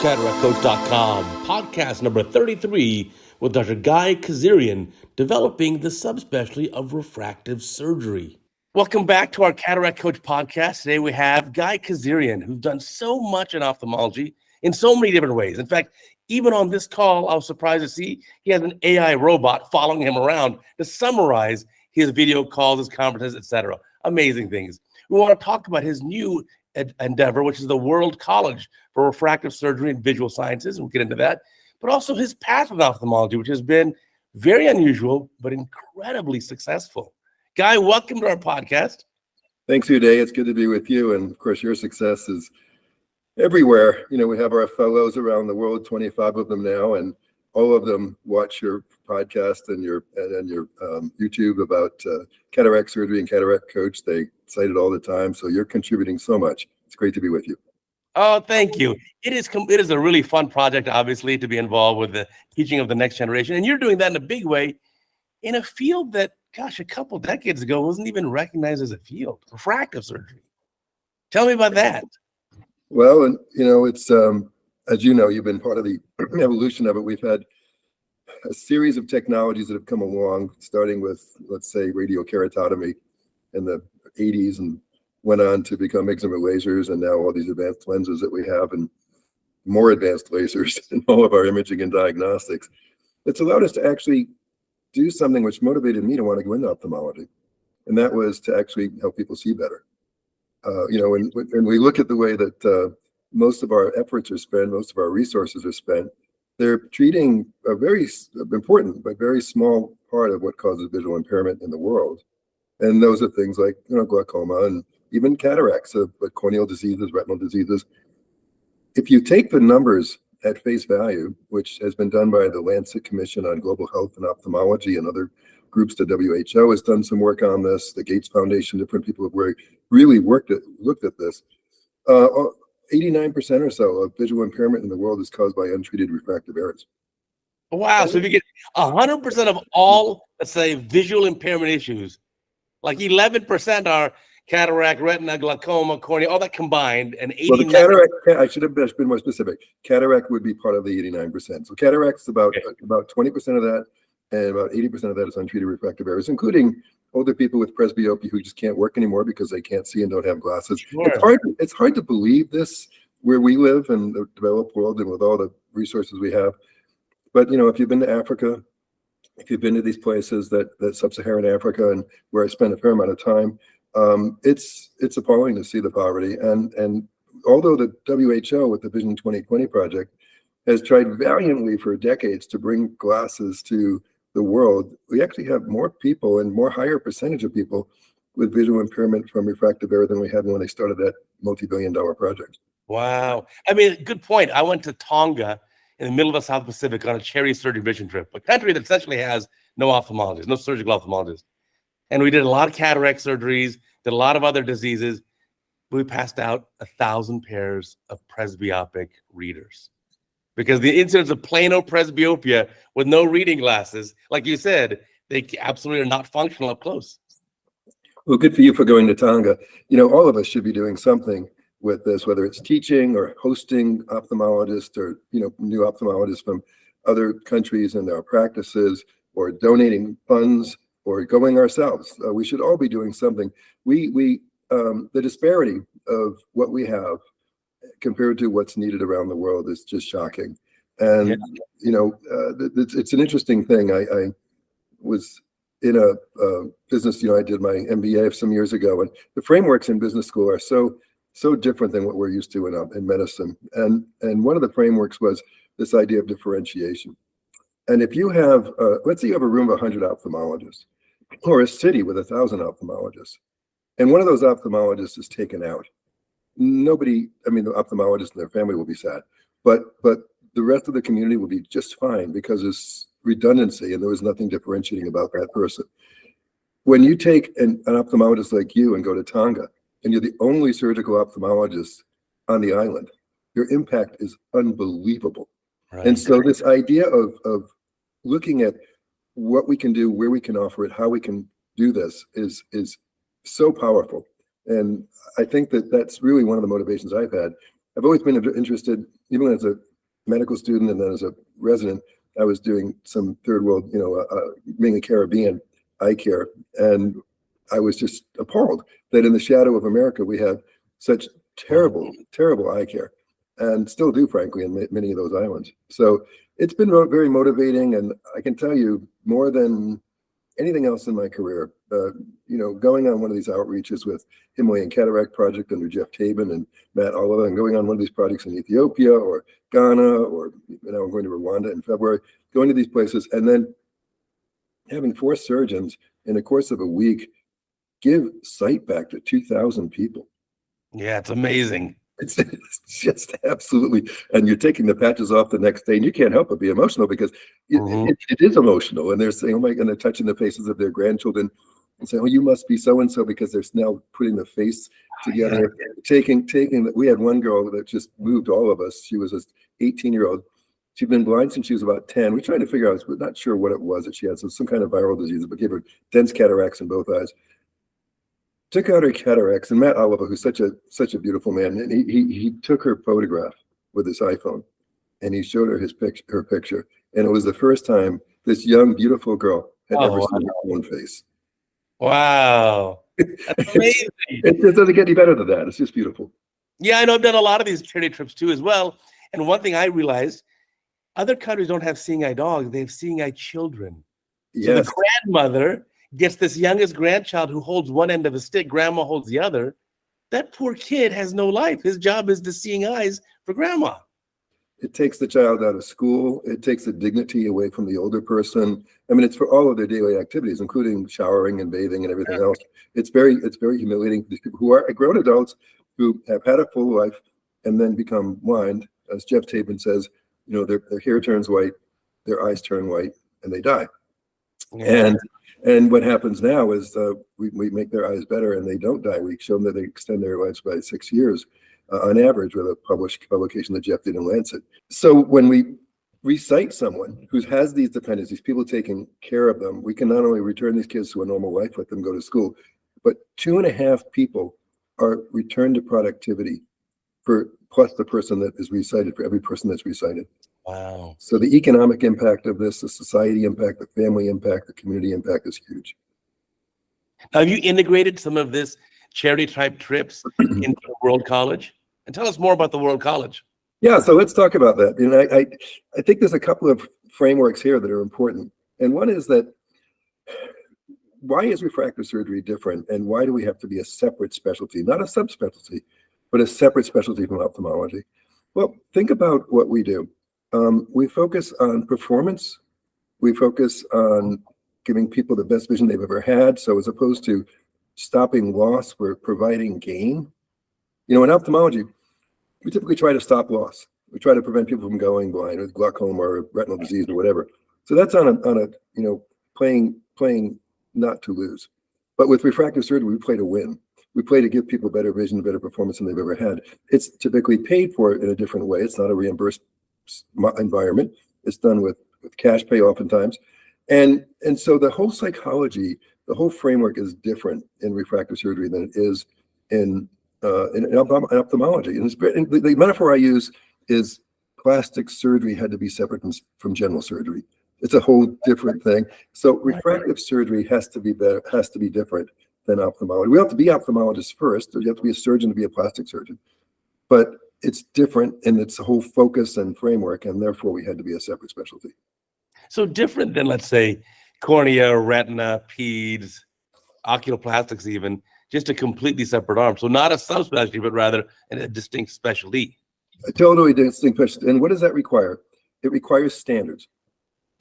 CataractCoach.com, podcast number 33 with Dr. Guy Kezirian, developing the subspecialty of refractive surgery. Welcome back to our Cataract Coach podcast. Today we have Guy Kezirian, who's done so much in ophthalmology in so many different ways. In fact, even on this call, I was surprised to see he has an AI robot following him around to summarize his video calls, his conferences, etc. Amazing things. We want to talk about his new endeavor, which is the World College for Refractive Surgery and Visual Sciences. We'll get into that. But also his path in ophthalmology, which has been very unusual, but incredibly successful. Guy, welcome to our podcast. Thanks, Uday. It's good to be with you. And of course, your success is everywhere. You know, we have our fellows around the world, 25 of them now, and all of them watch your podcast and your YouTube about cataract surgery and cataract coach. They cite it all the time. So you're contributing so much. It's great to be with you. Oh, thank you. It is a really fun project, obviously, to be involved with the teaching of the next generation. And you're doing that in a big way in a field that, gosh, a couple decades ago wasn't even recognized as a field, refractive surgery. Tell me about that. Well, and you know, it's as you know, you've been part of the evolution of it. We've had a series of technologies that have come along, starting with, let's say, radiokeratotomy in the 80s and went on to become excimer lasers, and now all these advanced lenses that we have and more advanced lasers in all of our imaging and diagnostics. It's allowed us to actually do something which motivated me to want to go into ophthalmology, and that was to actually help people see better. You know, when we look at the way that most of our efforts are spent, most of our resources are spent, they're treating a very important but very small part of what causes visual impairment in the world. And those are things like, you know, glaucoma and even cataracts, but corneal diseases, retinal diseases. If you take the numbers at face value, which has been done by the Lancet Commission on Global Health and Ophthalmology and other groups, the WHO has done some work on this, the Gates Foundation, different people have really looked at this. 89% or so of visual impairment in the world is caused by untreated refractive errors. Wow. So if you get 100% of all, let's say, visual impairment issues, like 11% are cataract, retina, glaucoma, cornea, all that combined, and 89%. Well, the cataract, I should have been more specific. Cataract would be part of the 89%. So cataract's about 20% of that, and about 80% of that is untreated refractive errors, including older people with presbyopia who just can't work anymore because they can't see and don't have glasses. Sure. It's hard to believe this where we live in the developed world and with all the resources we have. But you know, if you've been to Africa, if you've been to these places that sub-Saharan Africa, and where I spent a fair amount of time, it's appalling to see the poverty. And although the WHO with the Vision 2020 project has tried valiantly for decades to bring glasses to the world, we actually have more people and more higher percentage of people with visual impairment from refractive error than we had when they started that multi-billion-dollar project. Wow. I mean, good point. I went to Tonga in the middle of the South Pacific on a cherry surgery vision trip, a country that essentially has no ophthalmologists, no surgical ophthalmologists. And we did a lot of cataract surgeries, did a lot of other diseases. We passed out 1,000 pairs of presbyopic readers because the incidence of plain old presbyopia with no reading glasses, like you said, they absolutely are not functional up close. Well, good for you for going to Tonga. You know, all of us should be doing something with this, whether it's teaching or hosting ophthalmologists or, you know, new ophthalmologists from other countries in our practices, or donating funds, or going ourselves. We should all be doing something. The disparity of what we have compared to what's needed around the world is just shocking. And, you know, it's an interesting thing. I was in a business, you know, I did my MBA some years ago, and the frameworks in business school are so different than what we're used to in medicine. And one of the frameworks was this idea of differentiation. And if you have, let's say you have a room of 100 ophthalmologists, or a city with 1,000 ophthalmologists, and one of those ophthalmologists is taken out, nobody, I mean, the ophthalmologist and their family will be sad, but the rest of the community will be just fine because there's redundancy and there was nothing differentiating about that person. When you take an ophthalmologist like you and go to Tonga, and you're the only surgical ophthalmologist on the island, your impact is unbelievable. Right. And so this idea of looking at what we can do, where we can offer it, how we can do this is so powerful. And I think that that's really one of the motivations I've had. I've always been interested, even as a medical student and then as a resident, I was doing some third world, mainly Caribbean eye care. And I was just appalled that in the shadow of America, we have such terrible, terrible eye care, and still do, frankly, in many of those islands. So it's been very motivating. And I can tell you, more than anything else in my career, going on one of these outreaches with Himalayan Cataract Project under Jeff Tabin and Matt Oliver, and going on one of these projects in Ethiopia or Ghana, or I'm going to Rwanda in February, going to these places, and then having 4 surgeons in the course of a week give sight back to 2,000 people. Yeah, it's amazing. It's just absolutely, and you're taking the patches off the next day, and you can't help but be emotional because it is emotional. And they're saying, "Oh my," and they're touching the faces of their grandchildren and saying, "Oh, you must be so and so," because they're now putting the face together. Taking. We had one girl that just moved all of us. She was an 18-year-old. She'd been blind since she was about 10. We're trying to figure out, we're not sure what it was that she had. So some kind of viral disease, but gave her dense cataracts in both eyes. Took out her cataracts, and Matt Oliver, who's such a beautiful man, and he took her photograph with his iPhone, and he showed her her picture, and it was the first time this young, beautiful girl had ever seen her own face. Wow, that's amazing! It doesn't get any better than that. It's just beautiful. Yeah, I know. I've done a lot of these charity trips too, as well. And one thing I realized: other countries don't have seeing eye dogs; they have seeing eye children. Yes. So the grandmother gets this youngest grandchild who holds one end of a stick, grandma holds the other. That poor kid has no life. His job is the seeing eyes for grandma. It takes the child out of school. It takes the dignity away from the older person. I mean, it's for all of their daily activities, including showering and bathing and everything else. It's very humiliating for these people who are grown adults who have had a full life and then become blind. As Jeff Tabin says, their hair turns white, their eyes turn white, and they die. Yeah. And what happens now is we make their eyes better, and they don't die. We show them that they extend their lives by 6 years on average with a publication that Jeff did in Lancet. So when we recite someone who has these dependencies, people taking care of them, we can not only return these kids to a normal life, let them go to school, but 2.5 people are returned to productivity plus the person that is recited, for every person that's recited. Wow. So the economic impact of this, the society impact, the family impact, the community impact is huge. Have you integrated some of this charity type trips into World College? And tell us more about the World College. Yeah, so let's talk about that. I think there's a couple of frameworks here that are important. And one is that, why is refractive surgery different? And why do we have to be a separate specialty, not a subspecialty, but a separate specialty from ophthalmology? Well, think about what we do. We focus on performance. We focus on giving people the best vision they've ever had. So as opposed to stopping loss, we're providing gain. In ophthalmology, we typically try to stop loss. We try to prevent people from going blind with glaucoma or retinal disease or whatever. So that's on a playing not to lose. But with refractive surgery, we play to win. We play to give people better vision, better performance than they've ever had. It's typically paid for in a different way. It's not a reimbursed environment. It's done with cash pay oftentimes. And so the whole psychology, the whole framework is different in refractive surgery than it is in ophthalmology. And the metaphor I use is plastic surgery had to be separate from general surgery. It's a whole different thing. So refractive surgery has to be different than ophthalmology. We have to be ophthalmologists first. You have to be a surgeon to be a plastic surgeon. But it's different in its whole focus and framework, and therefore we had to be a separate specialty. So different than, let's say, cornea, retina, peds, oculoplastics even, just a completely separate arm. So not a subspecialty, but rather a distinct specialty. A totally distinct specialty. And what does that require? It requires standards.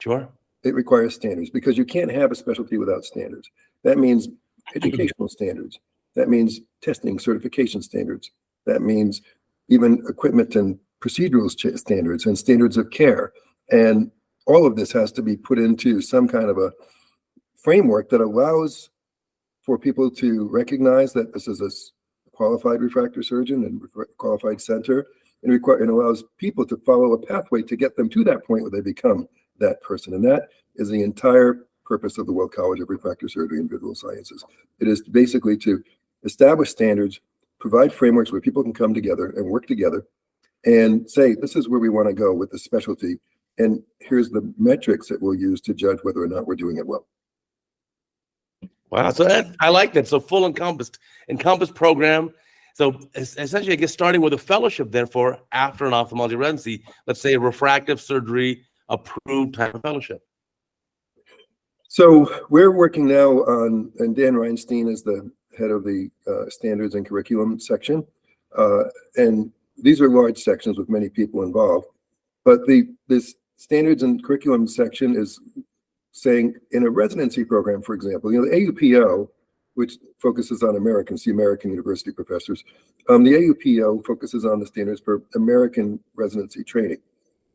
Sure. It requires standards because you can't have a specialty without standards. That means educational standards. That means testing, certification standards. That means even equipment and procedural standards and standards of care. And all of this has to be put into some kind of a framework that allows for people to recognize that this is a qualified refractive surgeon and qualified center, and allows people to follow a pathway to get them to that point where they become that person. And that is the entire purpose of the World College of Refractive Surgery and Visual Sciences. It is basically to establish standards, provide frameworks where people can come together and work together and say, this is where we want to go with the specialty. And here's the metrics that we'll use to judge whether or not we're doing it well. Wow. So I like that. So full encompassed program. So essentially, I guess starting with a fellowship, therefore, after an ophthalmology residency, let's say a refractive surgery approved type of fellowship. So we're working now on, and Dan Reinstein is the head of the standards and curriculum section. And these are large sections with many people involved. But this standards and curriculum section is saying in a residency program, for example, the AUPO, which focuses on Americans, the American University Professors, the AUPO focuses on the standards for American residency training.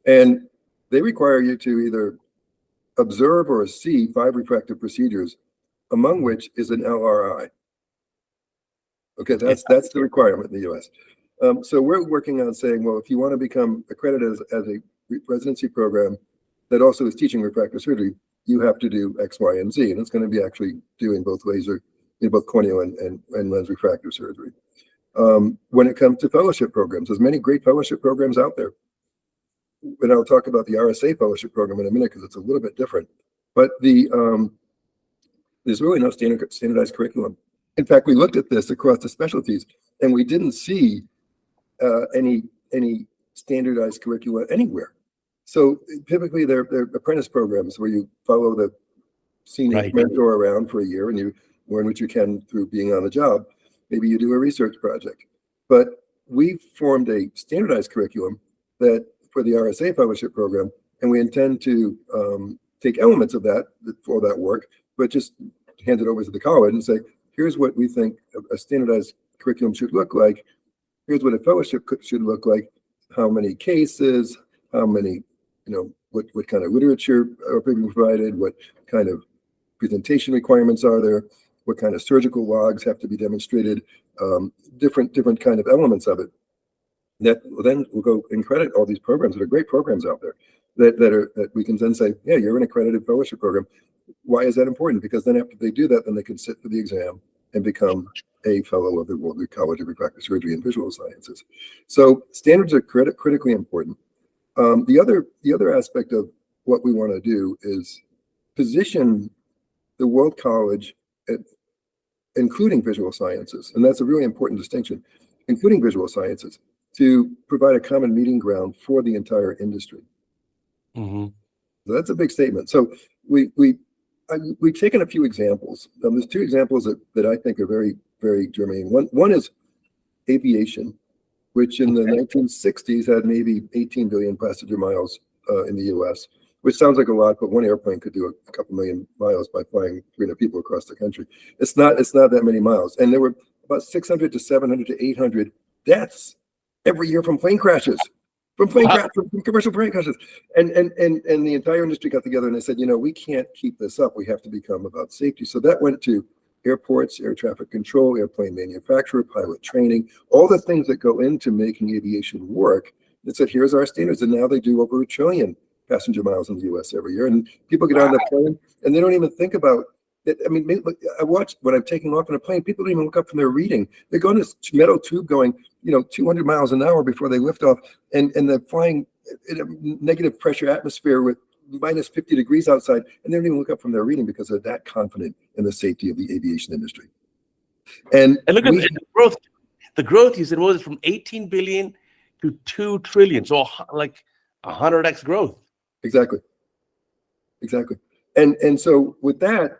And they require you to either observe or see 5 refractive procedures, among which is an LRI. Okay, that's the requirement in the US. So we're working on saying, well, if you want to become accredited as a residency program that also is teaching refractive surgery, you have to do X, Y, and Z. And it's going to be actually doing both laser, both corneal and lens refractive surgery. When it comes to fellowship programs, there's many great fellowship programs out there. And I'll talk about the RSA fellowship program in a minute because it's a little bit different. But there's really no standardized curriculum. In fact, we looked at this across the specialties, and we didn't see any standardized curricula anywhere. So typically they're apprentice programs where you follow the senior mentor around for a year and you learn what you can through being on the job. Maybe you do a research project. But we formed a standardized curriculum that for the RSA fellowship program, and we intend to take elements of that for that work, but just hand it over to the college and say, here's what we think a standardized curriculum should look like. Here's what a fellowship should look like. How many cases, how many, what kind of literature are being provided, what kind of presentation requirements are there, what kind of surgical logs have to be demonstrated, different kind of elements of it. That then we'll go and credit all these programs that are great programs out there that we can then say, yeah, you're an accredited fellowship program. Why is that important? Because then after they do that, then they can sit for the exam and become a fellow of the World College of Refractive Surgery and Visual Sciences. So standards are critically important. The other aspect of what we want to do is position the World College, including visual sciences, and that's a really important distinction, including visual sciences, to provide a common meeting ground for the entire industry. Mm-hmm. So that's a big statement. So we've taken a few examples. There's 2 examples that I think are very, very germane. One is aviation, which in the 1960s had maybe 18 billion passenger miles in the US, which sounds like a lot, but one airplane could do a couple million miles by flying 300 people across the country. It's not that many miles. And there were about 600 to 700 to 800 deaths every year from plane crashes. From commercial plane crashes. And the entire industry got together and they said, we can't keep this up. We have to become about safety. So that went to airports, air traffic control, airplane manufacturer, pilot training, all the things that go into making aviation work. It said, here's our standards. And now they do over 1 trillion passenger miles in the US every year. And people get on the plane and they don't even think about it. I mean, I watch when I'm taking off in a plane, people don't even look up from their reading. They're going this metal tube going, 200 miles an hour before they lift off. And they're flying in a negative pressure atmosphere with minus 50 degrees outside. And they don't even look up from their reading because they're that confident in the safety of the aviation industry. And look at the growth. The growth, you said, was from 18 billion to 2 trillion. So like 100x growth. Exactly. And so with that,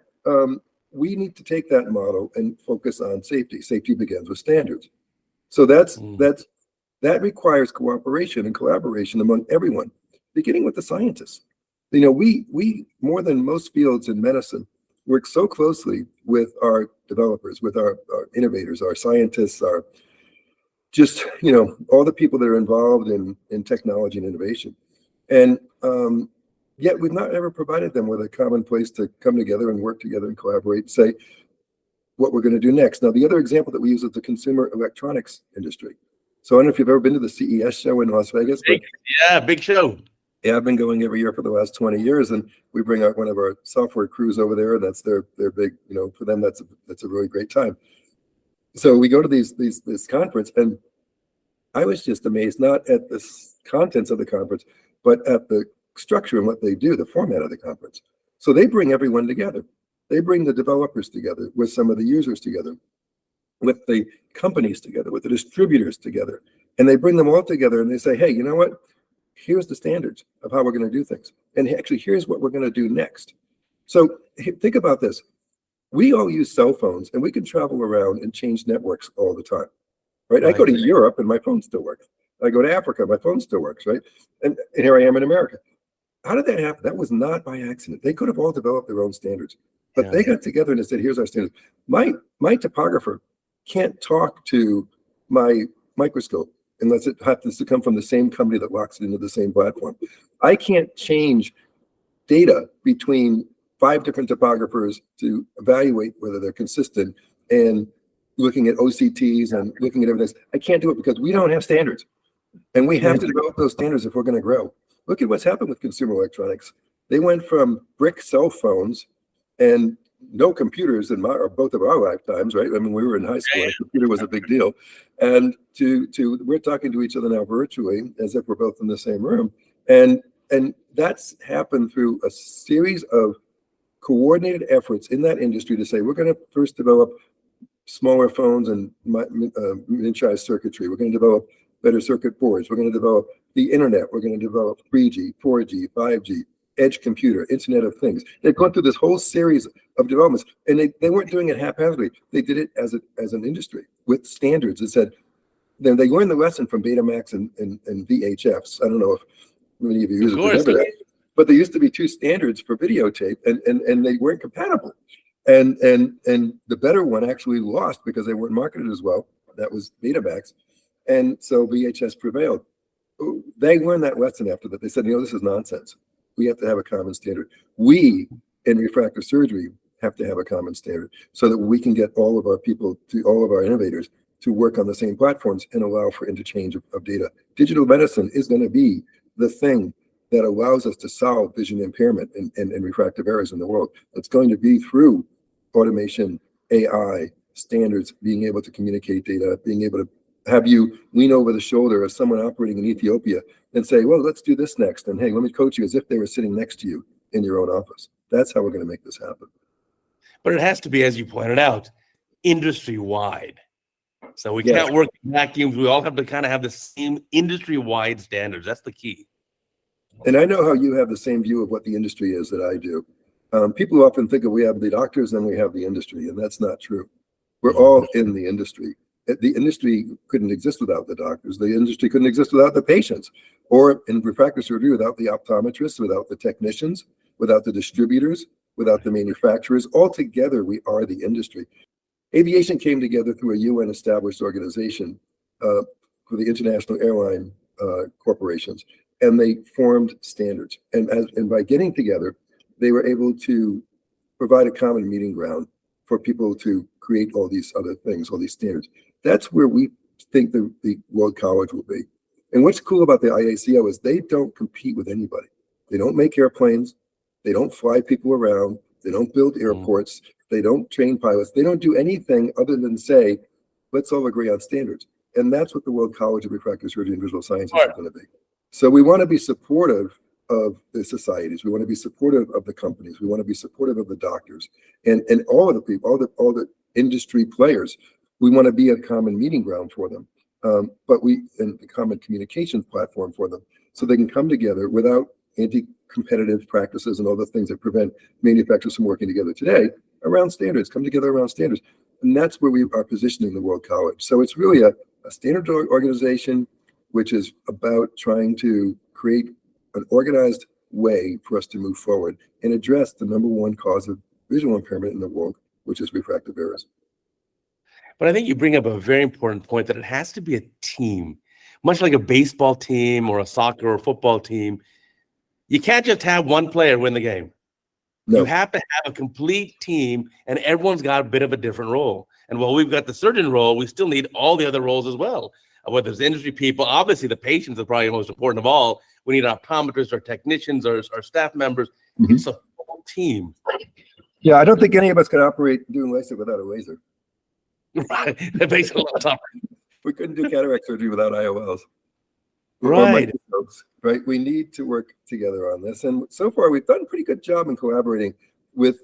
we need to take that model and focus on safety. Safety begins with standards. So that requires cooperation and collaboration among everyone, beginning with the scientists. We more than most fields in medicine work so closely with our developers, with our innovators, our scientists, our just all the people that are involved in technology and innovation. And yet we've not ever provided them with a common place to come together and work together and collaborate and say what we're going to do next. Now, the other example that we use is the consumer electronics industry. So I don't know if you've ever been to the CES show in Las Vegas. Big show. Yeah, I've been going every year for the last 20 years, and we bring out one of our software crews over there, and that's their big, for them, that's a really great time. So we go to this conference, and I was just amazed, not at the contents of the conference, but at the structure and what they do, the format of the conference. So they bring everyone together. They bring the developers together with some of the users together, with the companies together, with the distributors together. And they bring them all together and they say, hey, you know what? Here's the standards of how we're going to do things. And actually, here's what we're going to do next. So think about this. We all use cell phones and we can travel around and change networks all the time, right? I go to Europe and my phone still works. I go to Africa, my phone still works, right? And here I am in America. How did that happen? That was not by accident. They could have all developed their own standards, but they got together and they said, here's our standards. My topographer can't talk to my microscope unless it happens to come from the same company that locks it into the same platform. I can't change data between 5 different topographers to evaluate whether they're consistent and looking at OCTs and looking at everything. I can't do it because we don't have standards. And we have to develop those standards if we're going to grow. Look at what's happened with consumer electronics. They went from brick cell phones and no computers in both of our lifetimes, right? I mean, we were in high school, a computer was a big deal. And to we're talking to each other now virtually as if we're both in the same room. And that's happened through a series of coordinated efforts in that industry to say, we're going to first develop smaller phones and miniaturized circuitry. We're going to develop better circuit boards. We're going to develop the internet. We're going to develop 3G, 4G, 5G, edge computer, Internet of Things. They've gone through this whole series of developments, and they weren't doing it haphazardly. They did it as an industry with standards. It said, then they learned the lesson from Betamax and VHFs. I don't know if many of you users remember that, but there used to be 2 standards for videotape, and they weren't compatible. And the better one actually lost because they weren't marketed as well. That was Betamax. And so VHS prevailed. They learned that lesson after that. They said, this is nonsense. We have to have a common standard. We, in refractive surgery, have to have a common standard so that we can get all of our people, all of our innovators, to work on the same platforms and allow for interchange of data. Digital medicine is going to be the thing that allows us to solve vision impairment and refractive errors in the world. It's going to be through automation, AI, standards, being able to communicate data, being able to have you lean over the shoulder of someone operating in Ethiopia and say, well, let's do this next. And hey, let me coach you as if they were sitting next to you in your own office. That's how we're going to make this happen. But it has to be, as you pointed out, industry-wide. So we can't work in vacuums. We all have to kind of have the same industry-wide standards. That's the key. And I know how you have the same view of what the industry is that I do. People often think of we have the doctors and we have the industry, and that's not true. We're all in the industry. The industry couldn't exist without the doctors. The industry couldn't exist without the patients, or in refractive surgery without the optometrists, without the technicians, without the distributors, without the manufacturers. All together, we are the industry. Aviation came together through a UN established organization for the international airline corporations, and they formed standards. And by getting together, they were able to provide a common meeting ground for people to create all these other things, all these standards. That's where we think the World College will be. And what's cool about the IACO is they don't compete with anybody. They don't make airplanes. They don't fly people around. They don't build airports. They don't train pilots. They don't do anything other than say, let's all agree on standards. And that's what the World College of Refractive Surgery and Visual Sciences is going to be. So we want to be supportive of the societies. We want to be supportive of the companies. We want to be supportive of the doctors and all of the people, all the industry players. We want to be a common meeting ground for them, and a common communications platform for them, so they can come together without anti-competitive practices and all the things that prevent manufacturers from working together today around standards. Come together around standards, and that's where we are positioning the World College. So it's really a standard organization, which is about trying to create an organized way for us to move forward and address the number one cause of visual impairment in the world, which is refractive errors. But I think you bring up a very important point that it has to be a team, much like a baseball team or a soccer or football team. You can't just have one player win the game. No. You have to have a complete team, and everyone's got a bit of a different role. And while we've got the surgeon role, we still need all the other roles as well. Whether it's industry people, obviously the patients are probably the most important of all. We need optometrists or technicians or staff members. Mm-hmm. It's a full team. Yeah, I don't think any of us can operate doing LASIK without a laser. Right. That makes it a lot tougher. We couldn't do cataract surgery without IOLs or Right. microscopes, right? We need to work together on this. And so far, we've done a pretty good job in collaborating with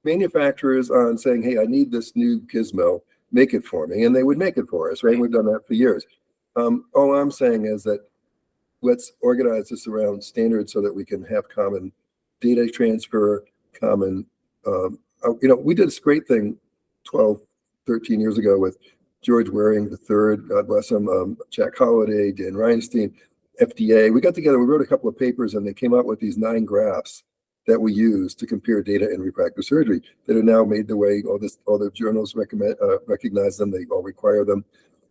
manufacturers on saying, hey, I need this new gizmo, make it for me. And they would make it for us, right? And we've done that for years. All I'm saying is that let's organize this around standards so that we can have common data transfer, common, we did this great thing 12, 13 years ago with George Waring III, God bless him, Jack Holliday, Dan Reinstein, FDA. We got together, we wrote a couple of papers, and they came out with these 9 graphs that we use to compare data in refractive surgery that are now made the way all the journals recognize them, they all require them.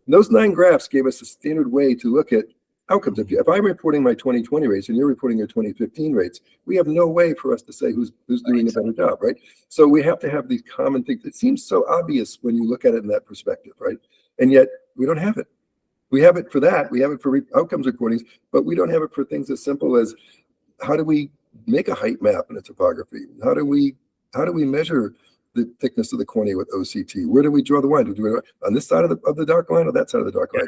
And those 9 graphs gave us a standard way to look at outcomes. If I'm reporting my 2020 rates and you're reporting your 2015 rates, we have no way for us to say who's doing a better job, right? So we have to have these common things. It seems so obvious when you look at it in that perspective, right? And yet we don't have it. We have it for that. We have it for outcomes recordings, but we don't have it for things as simple as how do we make a height map in a topography? How do we measure the thickness of the cornea with OCT? Where do we draw the line? Do we do it on this side of the dark line or that side of the dark line?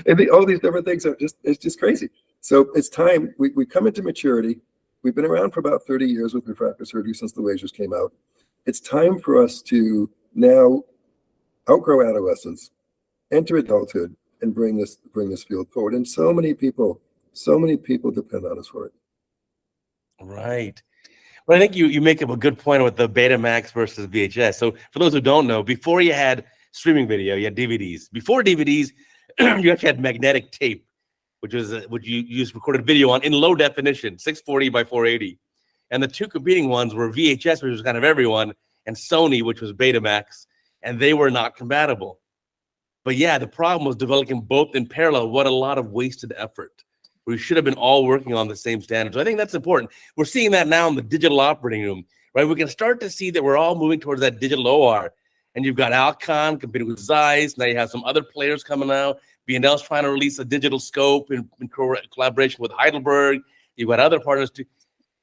And all these different things it's just crazy. So it's time we come into maturity. We've been around for about 30 years with refractive surgery since the lasers came out. It's time for us to now outgrow adolescence, enter adulthood, and bring this field forward. And so many people depend on us for it. Right. Well, I think you make up a good point with the Betamax versus VHS. So for those who don't know, before you had streaming video, you had DVDs. Before DVDs, you actually had magnetic tape, which you used recorded video on in low definition, 640 by 480. And the two competing ones were VHS, which was kind of everyone, and Sony, which was Betamax, and they were not compatible. But yeah, the problem was developing both in parallel. What a lot of wasted effort. We should have been all working on the same standards. I think that's important. We're seeing that now in the digital operating room, right? We can start to see that we're all moving towards that digital OR. And you've got Alcon competing with Zeiss. Now you have some other players coming out. B&L's trying to release a digital scope in collaboration with Heidelberg. You've got other partners too.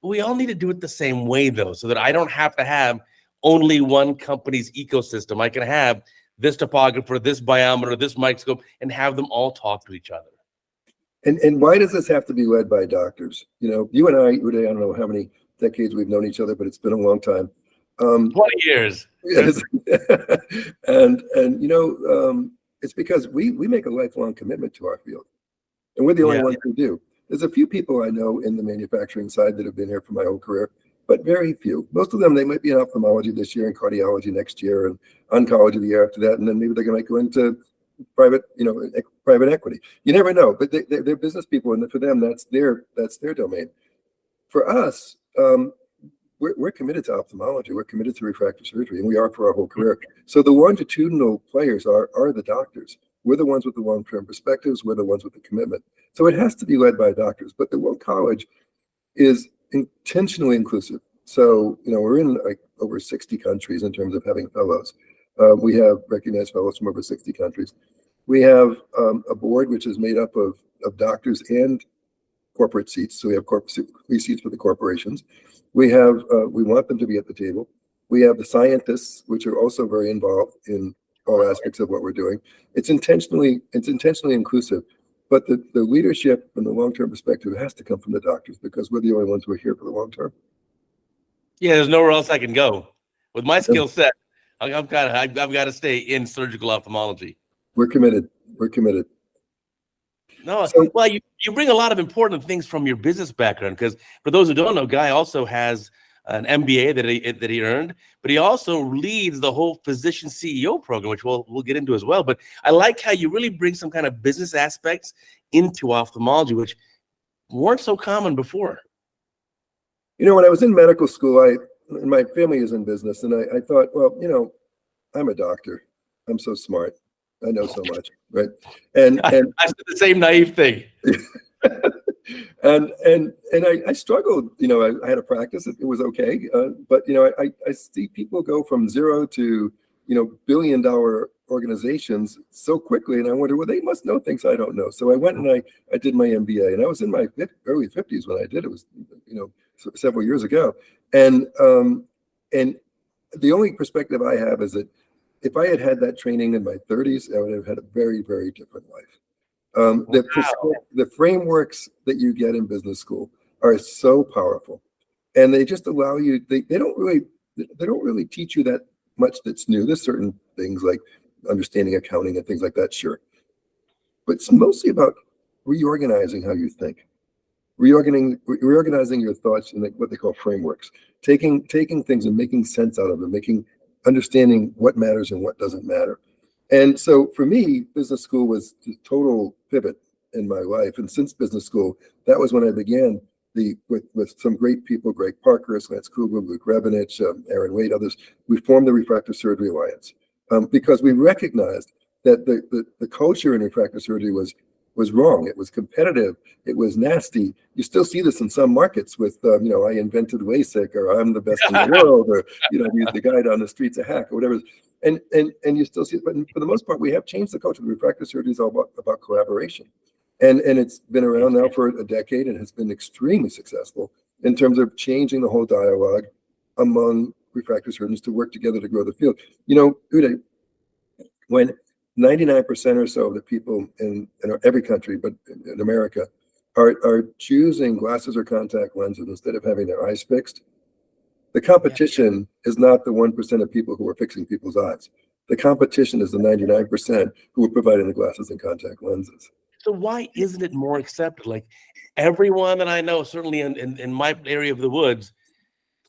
But we all need to do it the same way, though, so that I don't have to have only one company's ecosystem. I can have this topographer, this biometer, this microscope, and have them all talk to each other. And why does this have to be led by doctors? You and I, Uday, I don't know how many decades we've known each other, but it's been a long time. 20 years. Yes. and it's because we make a lifelong commitment to our field. And we're the only ones who do. There's a few people I know in the manufacturing side that have been here for my whole career, but very few. Most of them, they might be in ophthalmology this year and cardiology next year and oncology the year after that. And then maybe they might go into private equity. You never know, but they're business people, and for them, that's their domain. For us, we're committed to ophthalmology. We're committed to refractive surgery, and we are for our whole career. So the longitudinal players are the doctors. We're the ones with the long-term perspectives. We're the ones with the commitment. So it has to be led by doctors. But the World College is intentionally inclusive. So we're in over 60 countries in terms of having fellows. We have recognized fellows from over 60 countries. We have a board which is made up of doctors and corporate seats. So we have corporate seats for the corporations. We want them to be at the table. We have the scientists, which are also very involved in all aspects of what we're doing. It's intentionally inclusive, but the leadership and the long-term perspective has to come from the doctors because we're the only ones who are here for the long term. Yeah, there's nowhere else I can go with my skill set. I've got to stay in surgical ophthalmology. We're committed. No, well, you bring a lot of important things from your business background, because for those who don't know, Guy also has an MBA that he earned, but he also leads the whole physician CEO program, which we'll get into as well. But I like how you really bring some kind of business aspects into ophthalmology, which weren't so common before. When I was in medical school, my family is in business, and I thought, well, I'm a doctor. I'm so smart. I know so much, right? And I said the same naive thing. and I struggled. I had a practice. It was okay, but I see people go from zero to billion-dollar organizations so quickly, and I wonder, well, they must know things I don't know. So I went and I did my MBA, and I was in my early 50s when I did it. It was several years ago, and the only perspective I have is that if I had had that training in my 30s, I would have had a very, very different life. The frameworks that you get in business school are so powerful, and they just allow you. They don't really teach you that much that's new. There's certain things like understanding accounting and things like that, sure, but it's mostly about reorganizing how you think, reorganizing your thoughts in what they call frameworks, taking things and making sense out of them, understanding what matters and what doesn't matter. And so for me, business school was the total pivot in my life. And since business school, that was when I began with some great people, Greg Parkhurst, Lance Kugler, Luke Rebenich, Aaron Wade, others. We formed the Refractive Surgery Alliance because we recognized that the culture in refractive surgery was wrong. It was competitive. It was nasty. You still see this in some markets with, I invented LASIK, or I'm the best in the world, or, the guy down the street's a hack, or whatever. And you still see it. But for the most part, we have changed the culture. Refractive surgery is all about collaboration. And it's been around now for a decade and has been extremely successful in terms of changing the whole dialogue among refractive surgeons to work together to grow the field. Uday, when 99% or so of the people in every country, but in America, are choosing glasses or contact lenses instead of having their eyes fixed, the competition is not the 1% of people who are fixing people's eyes. The competition is the 99% who are providing the glasses and contact lenses. So why isn't it more accepted? Like everyone that I know, certainly in my area of the woods,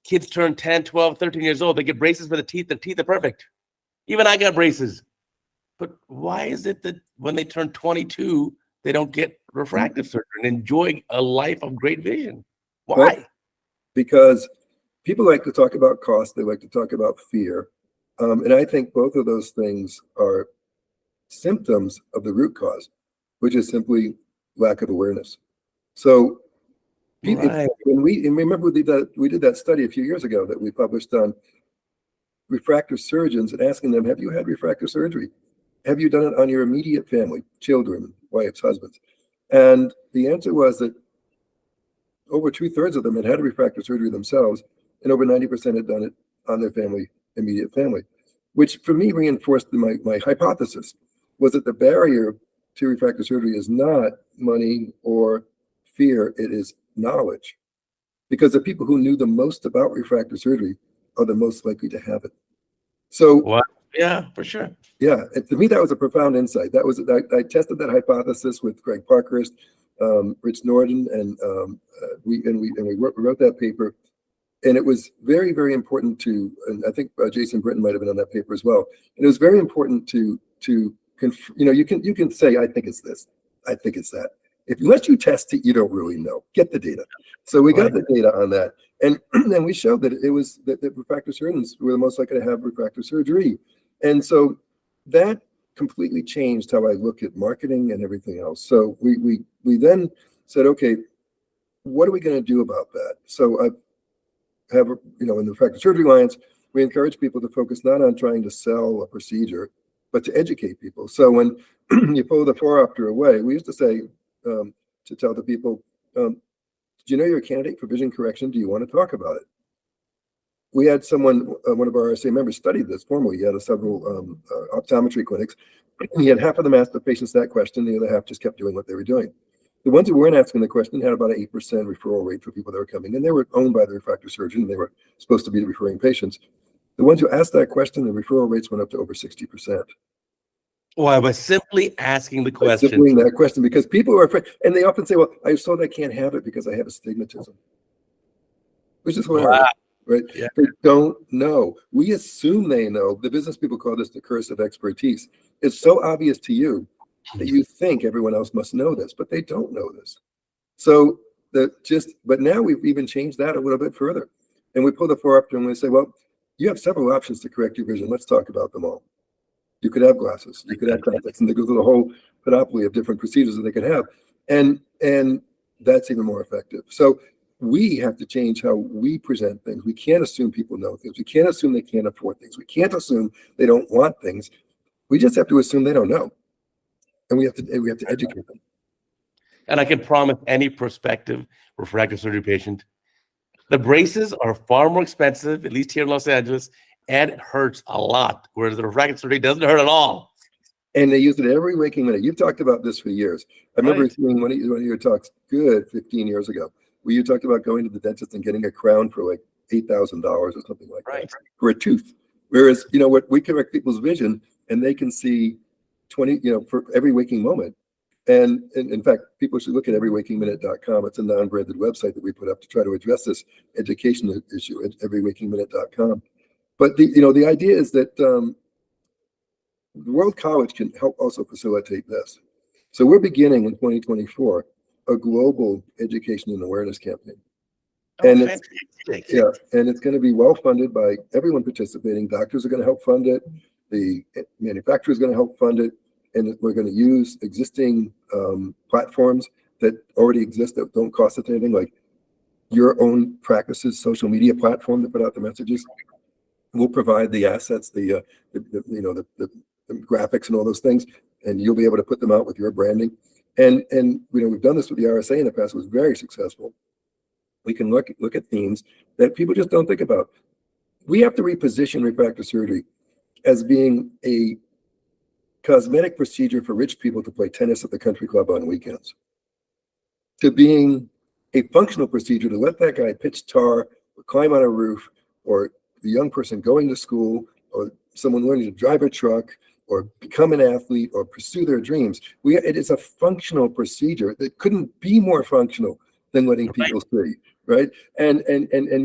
kids turn 10, 12, 13 years old. They get braces for the teeth. The teeth are perfect. Even I got braces. But why is it that when they turn 22, they don't get refractive surgery and enjoy a life of great vision? Why? Well, because people like to talk about cost. They like to talk about fear. And I think both of those things are symptoms of the root cause, which is simply lack of awareness. So Right. remember we did that study a few years ago that we published on refractive surgeons and asking them, have you had refractive surgery? Have you done it on your immediate family, children, wives, husbands? And the answer was that over 2/3 of them had refractive surgery themselves, and over 90% had done it on their immediate family, which for me reinforced my hypothesis was that the barrier to refractive surgery is not money or fear, it is knowledge. Because the people who knew the most about refractive surgery are the most likely to have it. So, well, yeah, for sure. Yeah, to me, that was a profound insight. I tested that hypothesis with Greg Parkhurst, Rich Norden, and we wrote that paper. And it was very, very important and I think Jason Britton might have been on that paper as well. And it was very important to you can say, I think it's this, I think it's that. Unless you test it, you don't really know. Get the data. So we got the data on that. And then we showed that it was that refractive surgeons were the most likely to have refractive surgery. And so that completely changed how I look at marketing and everything else. So we then said, okay, what are we going to do about that? So I have, in the Refractive Surgery Alliance, we encourage people to focus not on trying to sell a procedure, but to educate people. So when you pull the phoropter away, we used to say to tell the people, do you know you're a candidate for vision correction? Do you want to talk about it? We had one of our RSA members studied this formally. He had several optometry clinics. He had half of them asked the patients that question. The other half just kept doing what they were doing. The ones who weren't asking the question had about an 8% referral rate for people that were coming in. They were owned by the refractive surgeon, and they were supposed to be the referring patients. The ones who asked that question, the referral rates went up to over 60%. Why? By simply asking the question. Simply that question, because people are afraid. And they often say, well, I was told I can't have it because I have astigmatism. Which is hilarious. Wow. Right? Yeah. They don't know. We assume they know. The business people call this the curse of expertise. It's so obvious to you that you think everyone else must know this, but they don't know this. So but now we've even changed that a little bit further. And we pull the phoropter and we say, well, you have several options to correct your vision. Let's talk about them all. You could have glasses, you could have contacts, and they go through the whole panoply of different procedures that they could have. And that's even more effective. So we have to change how we present things. We can't assume people know things. We can't assume they can't afford things. We can't assume they don't want things. We just have to assume they don't know. And we have to educate them. And I can promise any prospective refractive surgery patient, the braces are far more expensive, at least here in Los Angeles, and it hurts a lot, whereas the refractive surgery doesn't hurt at all. And they use it every waking minute. You've talked about this for years. I remember seeing one of your talks, good 15 years ago, where you talked about going to the dentist and getting a crown for like $8,000 or something like that for a tooth. Whereas, what we correct people's vision and they can see 20, for every waking moment. And in fact, people should look at everywakingminute.com. It's a non-branded website that we put up to try to address this education issue at everywakingminute.com. But the idea is that the World College can help also facilitate this. So we're beginning in 2024 a global education and awareness campaign. And it's going to be well funded by everyone participating. Doctors are going to help fund it. The manufacturer is going to help fund it. And we're going to use existing platforms that already exist that don't cost us anything, like your own practice's social media platform to put out the messages. We'll provide the assets, the graphics and all those things, and you'll be able to put them out with your branding. And we've done this with the RSA in the past. It was very successful. We can look at themes that people just don't think about. We have to reposition refractive surgery as being a cosmetic procedure for rich people to play tennis at the country club on weekends, to being a functional procedure to let that guy pitch tar or climb on a roof, or the young person going to school, or someone learning to drive a truck or become an athlete or pursue their dreams. It is a functional procedure that couldn't be more functional than letting people see, right? And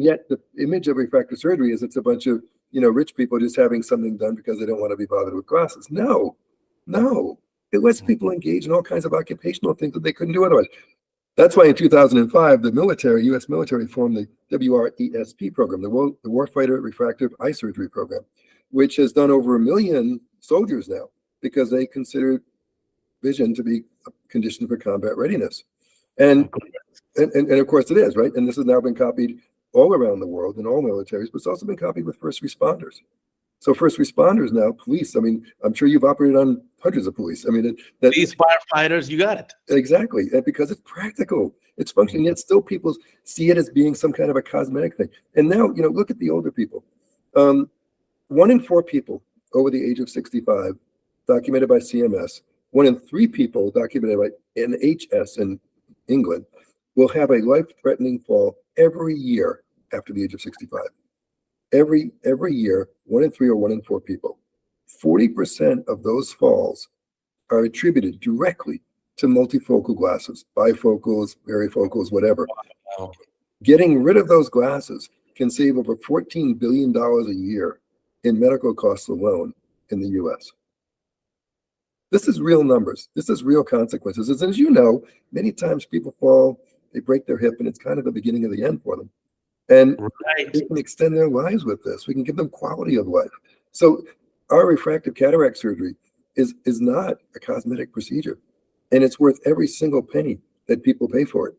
yet the image of refractive surgery is it's a bunch of rich people just having something done because they don't want to be bothered with glasses. No, it lets people engage in all kinds of occupational things that they couldn't do otherwise. That's why in 2005, the U.S. military formed the WRESP program, the Warfighter Refractive Eye Surgery Program, which has done over 1 million soldiers now because they consider vision to be a condition for combat readiness. And of course it is, right? And this has now been copied all around the world in all militaries, but it's also been copied with first responders. So first responders now, police, I'm sure you've operated on hundreds of police. These firefighters, you got it. Exactly, and because it's practical, it's functioning, yet still people see it as being some kind of a cosmetic thing. And now, look at the older people. 1 in 4 people over the age of 65, documented by CMS, 1 in 3 people documented by NHS in England, will have a life-threatening fall every year after the age of 65. Every year, 1 in 3 or 1 in 4 people. 40% of those falls are attributed directly to multifocal glasses, bifocals, varifocals, whatever. Wow. Getting rid of those glasses can save over $14 billion a year in medical costs alone in the US. This is real numbers. This is real consequences. As you know, many times people fall, they break their hip, and it's kind of the beginning of the end for them. And we can extend their lives with this. We can give them quality of life. So our refractive cataract surgery is not a cosmetic procedure. And it's worth every single penny that people pay for it.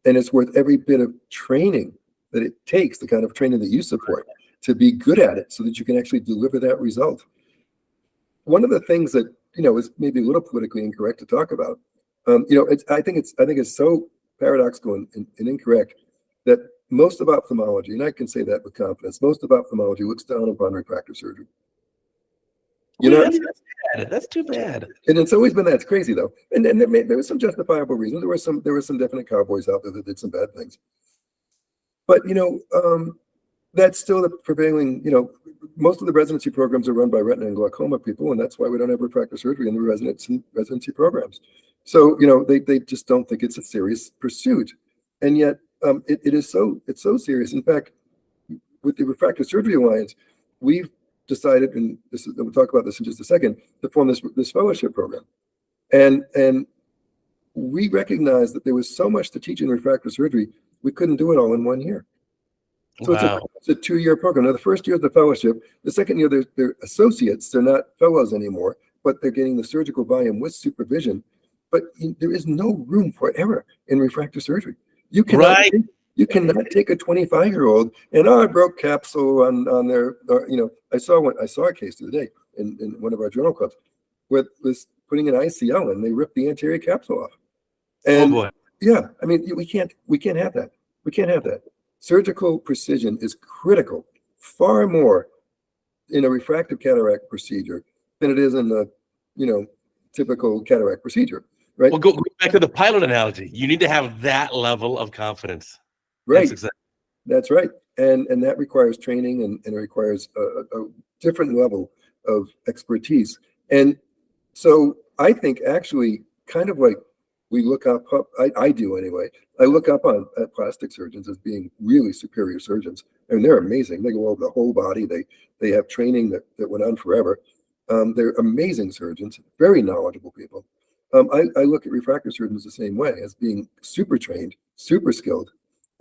And it's worth every bit of training that it takes, the kind of training that you support, to be good at it so that you can actually deliver that result. One of the things that, is maybe a little politically incorrect to talk about, I think it's so paradoxical and incorrect that most of ophthalmology, and I can say that with confidence, most of ophthalmology looks down upon refractive surgery. That's too bad. And it's always been that. It's crazy though. And there was some justifiable reasons. There were some definite cowboys out there that did some bad things. But that's still the prevailing. Most of the residency programs are run by retina and glaucoma people, and that's why we don't have refractive surgery in the residency programs. So they just don't think it's a serious pursuit, and yet it's so serious. In fact, with the Refractive Surgery Alliance, we've decided, and we'll talk about this in just a second, to form this fellowship program, and we recognized that there was so much to teach in refractive surgery, we couldn't do it all in 1 year. So it's a 2-year program. Now, the first year is the fellowship. The second year, they're associates. They're not fellows anymore, but they're getting the surgical volume with supervision. But there is no room for error in refractive surgery. You cannot take a 25-year-old and I broke capsule on their. I saw a case the other day in one of our journal clubs where was putting an ICL and they ripped the anterior capsule off. And yeah, we can't have that. We can't have that. Surgical precision is critical, far more in a refractive cataract procedure than it is in the, typical cataract procedure, right? Well, go back to the pilot analogy. You need to have that level of confidence. Right. Success. That's right. And that requires training, and it requires a different level of expertise. And so I think actually kind of like we look up, I do anyway, I look up at plastic surgeons as being really superior surgeons. And they're amazing. They go over the whole body. They have training that went on forever. They're amazing surgeons, very knowledgeable people. I look at refractive surgeons the same way, as being super trained, super skilled.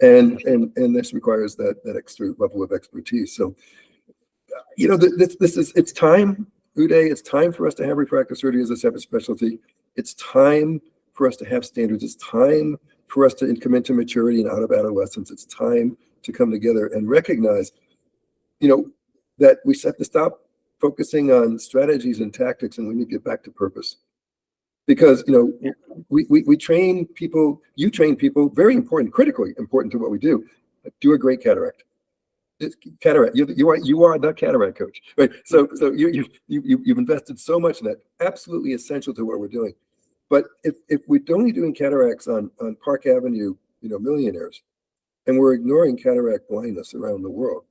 And this requires that extra level of expertise. So, it's time, Uday, it's time for us to have refractive surgery as a separate specialty. It's time for us to have standards. It's time for us to come into maturity and out of adolescence. It's time to come together and recognize, that we have to stop focusing on strategies and tactics, and we need to get back to purpose. Because we train people, you train people, very important, critically important to what we do. Do a great cataract. It's cataract. You are the cataract coach, right? So you've invested so much in that. Absolutely essential to what we're doing. But if we're only doing cataracts on Park Avenue, millionaires, and we're ignoring cataract blindness around the world,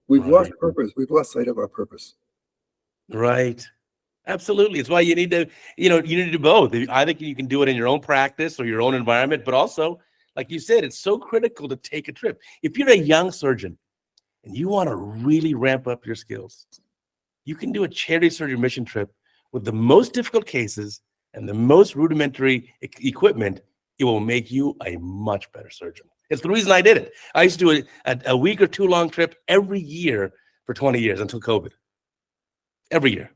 we've lost purpose. We've lost sight of our purpose. Right. Absolutely. It's why you need to, you need to do both. I think you can do it in your own practice or your own environment, but also, like you said, it's so critical to take a trip. If you're a young surgeon and you want to really ramp up your skills, you can do a charity surgery mission trip with the most difficult cases and the most rudimentary equipment. It will make you a much better surgeon. It's the reason I did it. I used to do a week or two long trip every year for 20 years until COVID. Every year.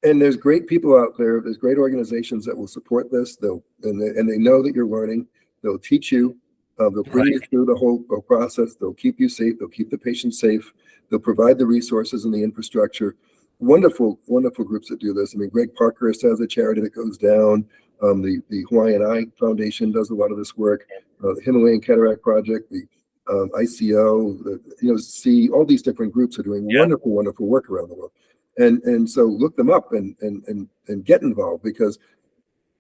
And there's great people out there. There's great organizations that will support this. They know that you're learning. They'll teach you. They'll bring you through the whole process. They'll keep you safe. They'll keep the patient safe. They'll provide the resources and the infrastructure. Wonderful, wonderful groups that do this. I mean, Greg Parkhurst has a charity that goes down. The Hawaiian Eye Foundation does a lot of this work. The Himalayan Cataract Project, the ICO, see all these different groups are doing wonderful, wonderful work around the world. And so look them up and get involved, because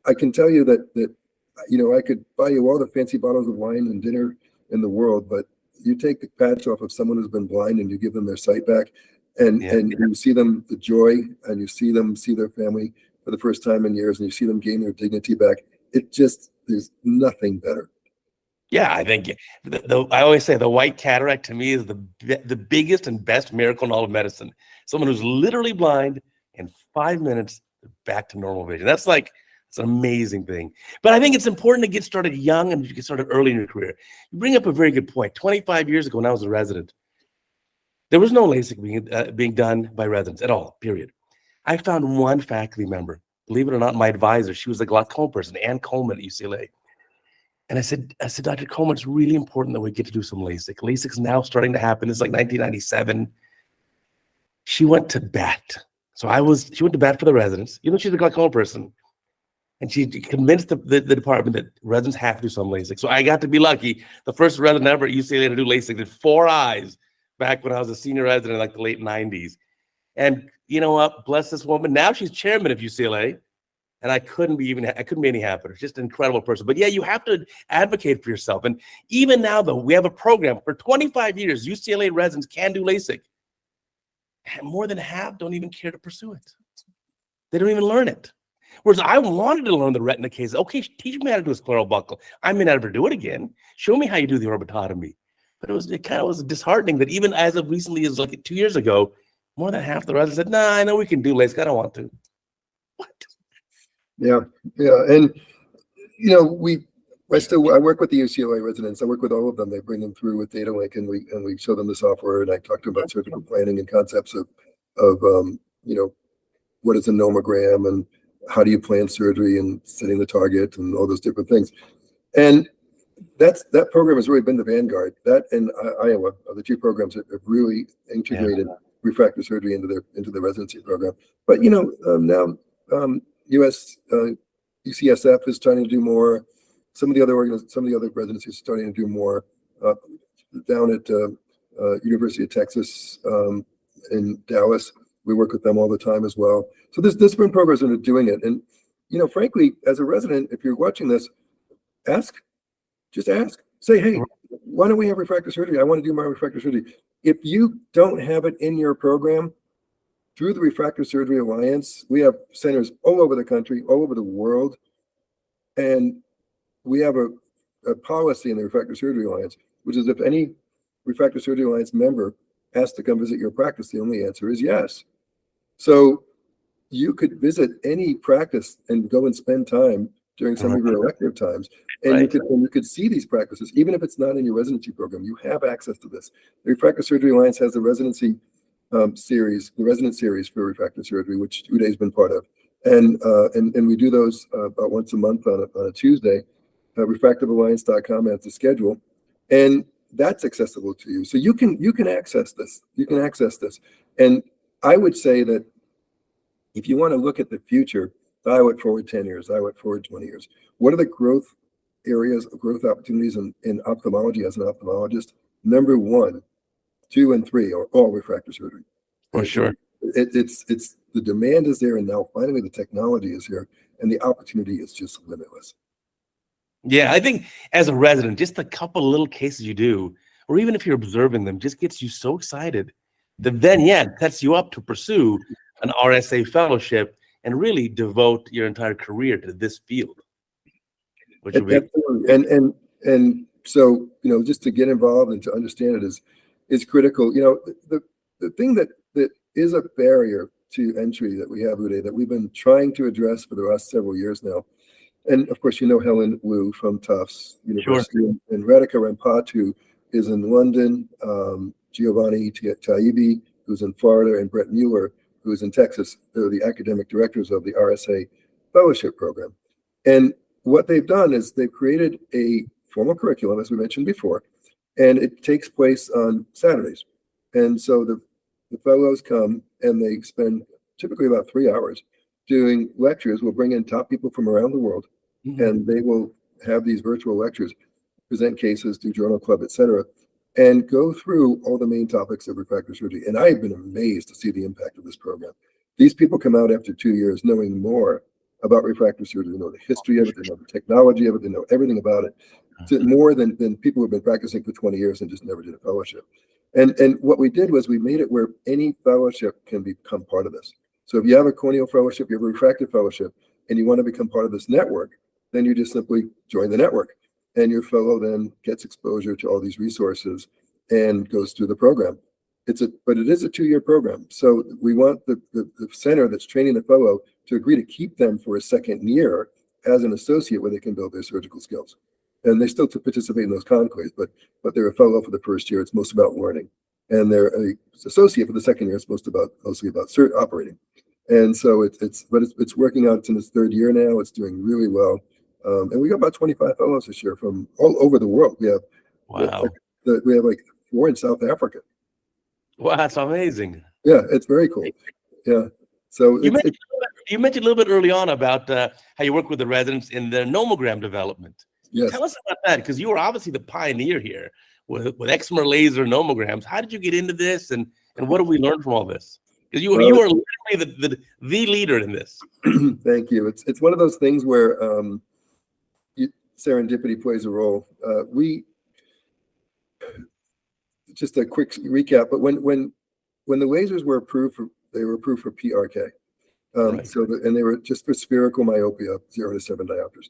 I can tell you that I could buy you all the fancy bottles of wine and dinner in the world, but you take the patch off of someone who's been blind and you give them their sight back, and you see them, the joy, and you see them see their family for the first time in years, and you see them gain their dignity back. There's nothing better. Yeah, I think I always say the white cataract to me is the biggest and best miracle in all of medicine. Someone who's literally blind in 5 minutes, back to normal vision. It's an amazing thing. But I think it's important to get started young and get started early in your career. You bring up a very good point. 25 years ago, when I was a resident, there was no LASIK being done by residents at all, period. I found one faculty member, believe it or not, my advisor. She was a glaucoma person, Ann Coleman at UCLA. And I said, Dr. Coleman, it's really important that we get to do some LASIK. LASIK's now starting to happen. It's like 1997. She went to bat. She went to bat for the residents, even though she's a glaucoma person. And she convinced the department that residents have to do some LASIK. So I got to be lucky. The first resident ever at UCLA to do LASIK did 4 eyes back when I was a senior resident in like the late 90s. And you know what? Bless this woman. Now she's chairman of UCLA. And I couldn't be any happier. Just an incredible person. But yeah, you have to advocate for yourself. And even now, though, we have a program for 25 years. UCLA residents can do LASIK. And more than half don't even care to pursue it. They don't even learn it. Whereas I wanted to learn the retina cases. Okay, teach me how to do a scleral buckle. I may never do it again. Show me how you do the orbitotomy. But it kind of was disheartening that even as of recently as like 2 years ago, more than half the residents said, "Nah, I know we can do LASIK. I don't want to." What? Yeah. And, I work with the UCLA residents. I work with all of them. They bring them through with data link, and we show them the software, and I talk to them about surgical planning and concepts of what is a nomogram and how do you plan surgery and setting the target and all those different things. And that program has really been the vanguard. That and Iowa are the two programs that have really integrated refractive surgery into the residency program. But now US UCSF is starting to do more. Some of the other residencies are starting to do more. Down at University of Texas in Dallas, We work with them all the time as well. So there's different programs that are doing it. And, frankly, as a resident, if you're watching this, just ask. Say, hey, why don't we have refractive surgery? I want to do my refractive surgery. If you don't have it in your program, through the Refractive Surgery Alliance, we have centers all over the country, all over the world. And we have a policy in the Refractive Surgery Alliance, which is if any Refractive Surgery Alliance member asks to come visit your practice, the only answer is yes. So you could visit any practice and go and spend time during some of your elective times. And you could see these practices, even if it's not in your residency program. You have access to this. The Refractive Surgery Alliance has the residency series, the resident series for refractive surgery, which Uday's been part of. And we do those about once a month on a Tuesday. Refractivealliance.com has the schedule. And that's accessible to you. So you can access this. You can access this. And I would say that if you want to look at the future, I went forward 10 years, I went forward 20 years. What are the growth areas, growth opportunities in ophthalmology as an ophthalmologist? Number 1, 2, and 3 are all refractive surgery. For sure. It's the demand is there, and now finally the technology is here, and the opportunity is just limitless. Yeah, I think as a resident, just a couple little cases you do, or even if you're observing them, just gets you so excited that then, it sets you up to pursue an RSA fellowship and really devote your entire career to this field. Which would be and so, just to get involved and to understand it is critical. The thing that is a barrier to entry that we have, Uday, that we've been trying to address for the last several years now. And of course, Helen Wu from Tufts University, and Radhika Rampatu is in London, Giovanni Taibi, who's in Florida, and Brett Mueller, who's in Texas. They're the academic directors of the RSA fellowship program. And what they've done is they've created a formal curriculum, as we mentioned before, and it takes place on Saturdays. And so the fellows come and they spend typically about 3 hours doing lectures. We'll bring in top people from around the world, and they will have these virtual lectures, present cases, do journal club, etc., and go through all the main topics of refractive surgery. And I've been amazed to see the impact of this program. These people come out after 2 years knowing more about refractive surgery. They know the history of it, they know the technology of it, they know everything about it. It's more than people who have been practicing for 20 years and just never did a fellowship. And what we did was we made it where any fellowship can become part of this. So if you have a corneal fellowship, you have a refractive fellowship, and you want to become part of this network, then you just simply join the network. And your fellow then gets exposure to all these resources and goes through the program. But it is a 2-year program. So we want the center that's training the fellow to agree to keep them for a second year as an associate where they can build their surgical skills. And they still participate in those conclaves, but they're a fellow for the first year. It's most about learning. And they're an associate for the second year. It's mostly about operating. And so it's working out. It's in its 3rd year now. It's doing really well. And we got about 25 fellows this year from all over the world. We have we have like 4 in South Africa. Wow, that's amazing. Yeah, it's very cool. Yeah. So you mentioned a little bit early on about how you work with the residents in the nomogram development. Yes. Tell us about that, because you were obviously the pioneer here with excimer laser nomograms. How did you get into this, and what have we learned from all this? Because you are literally the leader in this. Thank you. It's one of those things where serendipity plays a role. Just a quick recap, but when the lasers were approved they were approved for PRK. And they were just for spherical myopia, 0 to 7 diopters.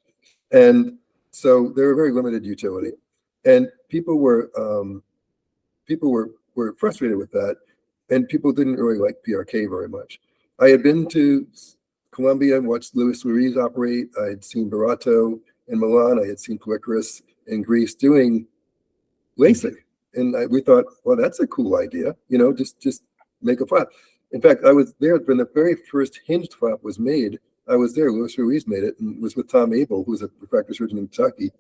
And so they were very limited utility. And people were frustrated with that, and people didn't really like PRK very much. I had been to Colombia and watched Luis Ruiz operate. I had seen Barato in Milan. I had seen Polychris in Greece doing LASIK. And we thought, well, that's a cool idea, just make a flap. In fact, I was there when the very first hinged flap was made. I was there. Luis Ruiz made it, and was with Tom Abel, who's a refractive surgeon in Kentucky.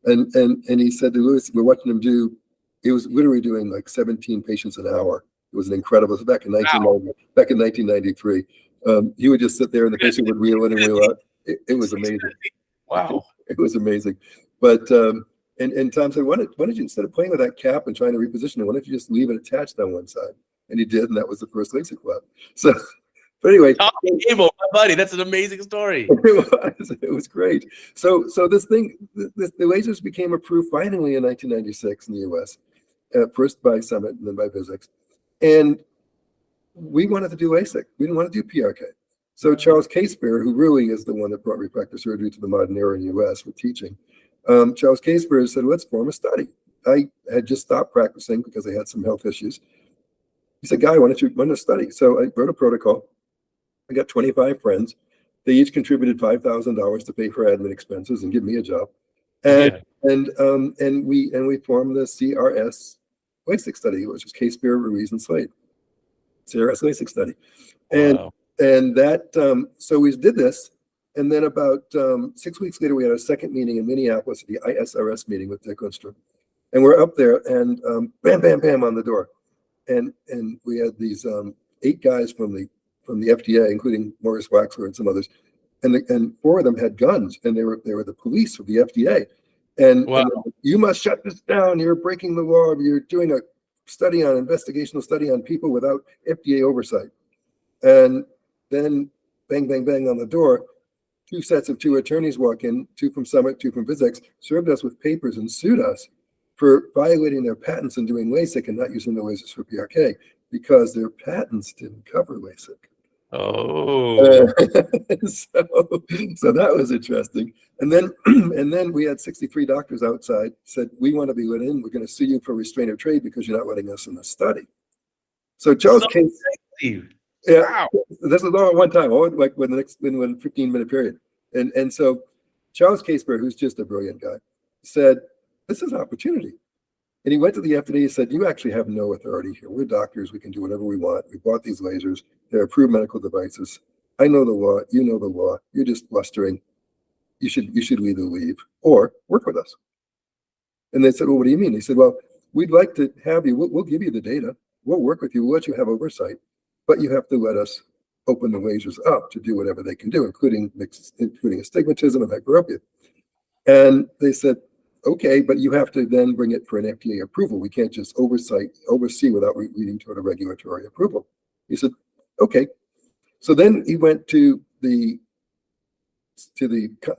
And he said to Luis, we're watching him do. He was literally doing like 17 patients an hour. It was an incredible. It was back in 1993. He would just sit there, and the patient would reel in and reel out. It was amazing. Wow, it was amazing. But and Tom said, why don't you, instead of playing with that cap and trying to reposition it, why don't you just leave it attached on one side? And he did, and that was the first LASIK lab. So, but anyway. Tommy Gable, my buddy, that's an amazing story. It was great. So this thing, the lasers became approved finally in 1996 in the US, first by Summit and then by Vizix. And we wanted to do LASIK. We didn't want to do PRK. So Charles Casebeer, who really is the one that brought refractive surgery to the modern era in the US with teaching, Charles Casebeer said, let's form a study. I had just stopped practicing because I had some health issues. He said, Guy, why don't you run a study? So I wrote a protocol. I got 25 friends. They each contributed $5,000 to pay for admin expenses and give me a job. And we formed the CRS LASIK study, which was Casebeer, Ruiz, and Slade. CRS LASIK study. Wow. And that, so we did this. And then about 6 weeks later, we had a second meeting in Minneapolis, the ISRS meeting with Dick Lindstrom. And we're up there and bam, bam, bam on the door. And we had these 8 guys from the FDA, including Maurice Waxler and some others. And 4 of them had guns, and they were the police of the FDA. And, wow. and you must shut this down. You're breaking the law. You're doing a investigational study on people without FDA oversight. And then bang, bang, bang on the door. 2 sets of 2 attorneys walk in, 2 from Summit, 2 from Vizix, served us with papers and sued us for violating their patents and doing LASIK and not using the lasers for PRK because their patents didn't cover LASIK. Oh. So that was interesting. And then we had 63 doctors outside said, we want to be let in. We're going to sue you for restraint of trade because you're not letting us in the study. So Charles Case, yeah, wow. This was all at one time, all like within 15-minute period. And so Charles Casebeer, who's just a brilliant guy, said, this is an opportunity. And he went to the FDA and said, you actually have no authority here. We're doctors. We can do whatever we want. We bought these lasers. They're approved medical devices. I know the law. You know the law. You're just blustering. You should either leave or work with us. And they said, well, what do you mean? They said, well, we'd like to have you. We'll give you the data. We'll work with you. We'll let you have oversight. But you have to let us open the lasers up to do whatever they can do, including astigmatism and hyperopia. And they said, okay, but you have to then bring it for an FDA approval. We can't just oversee without leading toward a regulatory approval. He said, okay. So then he went to the